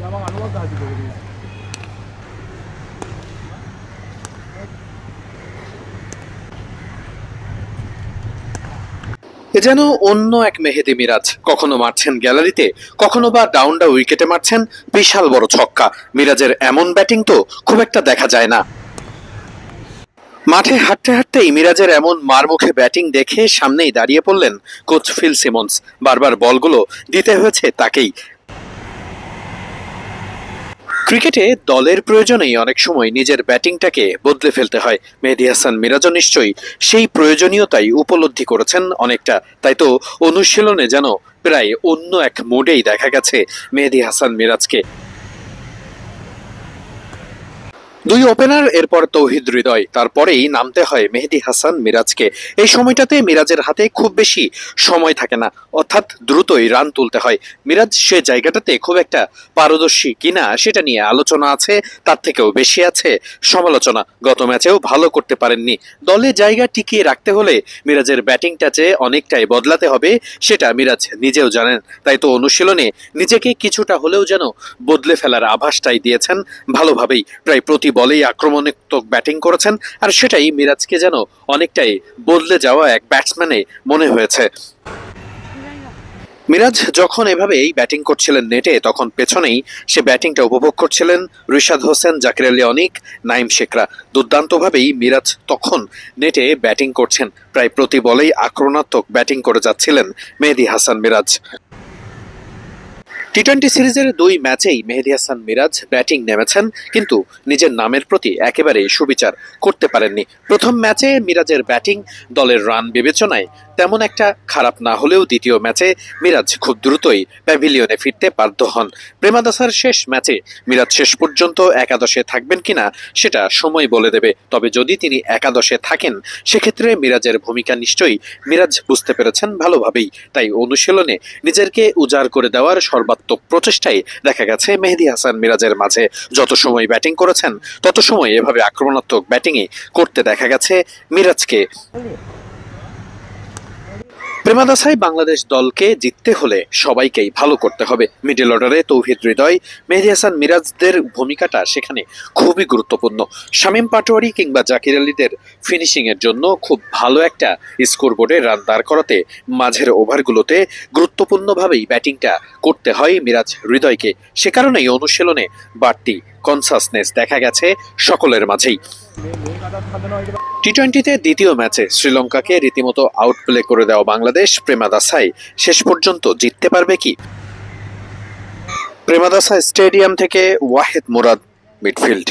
এ যেন অন্য এক মেহেদী মিরাজ, কখনো মারছেন গ্যালারিতে, কখনো বা ডাউনডা উইকেটে মারছেন বিশাল বড় ছক্কা। মিরাজের এমন ব্যাটিং তো খুব একটা দেখা যায় না। মাঠে হাঁটতে হাঁটতেই মিরাজের এমন মারমুখে ব্যাটিং দেখে সামনেই দাঁড়িয়ে পড়লেন কোচ ফিল সিমন্স। বারবার বলগুলো দিতে হয়েছে তাকেই। ক্রিকেটে দলের প্রয়োজনেই অনেক সময় নিজের ব্যাটিংটাকে বদলে ফেলতে হয়। মেহেদী হাসান মিরাজও নিশ্চয়ই সেই প্রয়োজনীয়তাই উপলব্ধি করেছেন অনেকটা। তাই তো অনুশীলনে যেন প্রায় অন্য এক মোডেই দেখা গেছে মেহেদী হাসান মিরাজকে। দুই ওপেনার, এরপর তৌহিদ হৃদয়, তারপরেই নামতে হয় মেহেদী হাসান মিরাজকে। এই সময়টাতে মিরাজের হাতে খুব বেশি সময় থাকে না, অর্থাৎ দ্রুতই রান তুলতে হয়। মিরাজ সে জায়গাটাতে খুব একটা পারদর্শী কিনা সেটা নিয়ে আলোচনা আছে, তার থেকেও বেশি আছে সমালোচনা। গত ম্যাচেও ভালো করতে পারেননি। দলে জায়গা টিকিয়ে রাখতে হলে মিরাজের ব্যাটিংটা যে অনেকটাই বদলাতে হবে সেটা মিরাজ নিজেও জানেন। তাই তো অনুশীলনে নিজেকে কিছুটা হলেও যেন বদলে ফেলার আভাসটাই দিয়েছেন ভালোভাবেই। প্রায় প্রতি বলেই আক্রমণাত্মক ব্যাটিং করেছেন, আর সেটাই মিরাজকে যেন অনেকটাই বদলে যাওয়া এক ব্যাটসম্যানে মনে হয়েছে। মিরাজ যখন এভাবেই ব্যাটিং করছিলেন নেটে, তখন পেছনেই সে ব্যাটিংটা উপভোগ করছিলেন রিশাদ হোসেন, জাকির আলী অনিক, নাইম শেখরা। দুর্দান্তভাবেই মিরাজ তখন নেটে ব্যাটিং করছেন। প্রায় প্রতি বলেই আক্রমণাত্মক ব্যাটিং করে যাচ্ছিলেন মেহেদী হাসান মিরাজ। টি-20 সিরিজের দুই ম্যাচেই মেহেদী হাসান মিরাজ ব্যাটিং নেমেছেন, কিন্তু নিজের নামের প্রতি একেবারেই সুবিচার করতে পারেননি। প্রথম ম্যাচে মিরাজের ব্যাটিং দলের রান বিবেচনায় তেমন একটা খারাপ না হলেও দ্বিতীয় ম্যাচে মিরাজ খুব দ্রুতই প্যাভিলিয়নে ফিরতে বাধ্য হন। প্রেমাদাসার শেষ ম্যাচে মিরাজ শেষ পর্যন্ত একাদশে থাকবেন কিনা সেটা সময় বলে দেবে। তবে যদি তিনি একাদশে থাকেন সেক্ষেত্রে মিরাজের ভূমিকা নিশ্চয়ই মিরাজ বুঝতে পেরেছেন ভালোভাবেই। তাই অনুশীলনে নিজেকে উজাড় করে দেওয়ার সর্বাত্মক প্রচেষ্টাই দেখা গেছে মেহেদী হাসান মিরাজের মাঝে। যত সময় ব্যাটিং করেছেন তত সময় এভাবে আক্রমণাত্মক ব্যাটিংই করতে দেখা গেছে মিরাজকে। প্রেমাদাসায় বাংলাদেশ দলকে জিততে হলে সবাইকেই ভালো করতে হবে। মিডল অর্ডারে তৌহিদ হৃদয়, মেহেদী হাসান মিরাজদের ভূমিকাটা সেখানে খুবই গুরুত্বপূর্ণ। শামীম পাটোয়ারি কিংবা জাকির আলীদের ফিনিশিং এর জন্য খুব ভালো একটা স্কোরবোর্ডে রান দাঁড় করাতে মাঝের ওভারগুলোতে গুরুত্বপূর্ণভাবেই ব্যাটিংটা করতে হয় মিরাজ হৃদয়কে। সে কারণেই অনুশীলনে বাড়তি কনসাসনেস দেখা গেছে সকলের মাঝেই। টি-20তে দ্বিতীয় ম্যাচে শ্রীলঙ্কাকে রীতিমতো আউটপ্লে করে দেওয়া বাংলাদেশ প্রেমাদাসায় শেষ পর্যন্ত জিততে পারবে কি? প্রেমাদাসা স্টেডিয়াম থেকে ওয়াহিদ মুরাদ, মিডফিল্ড।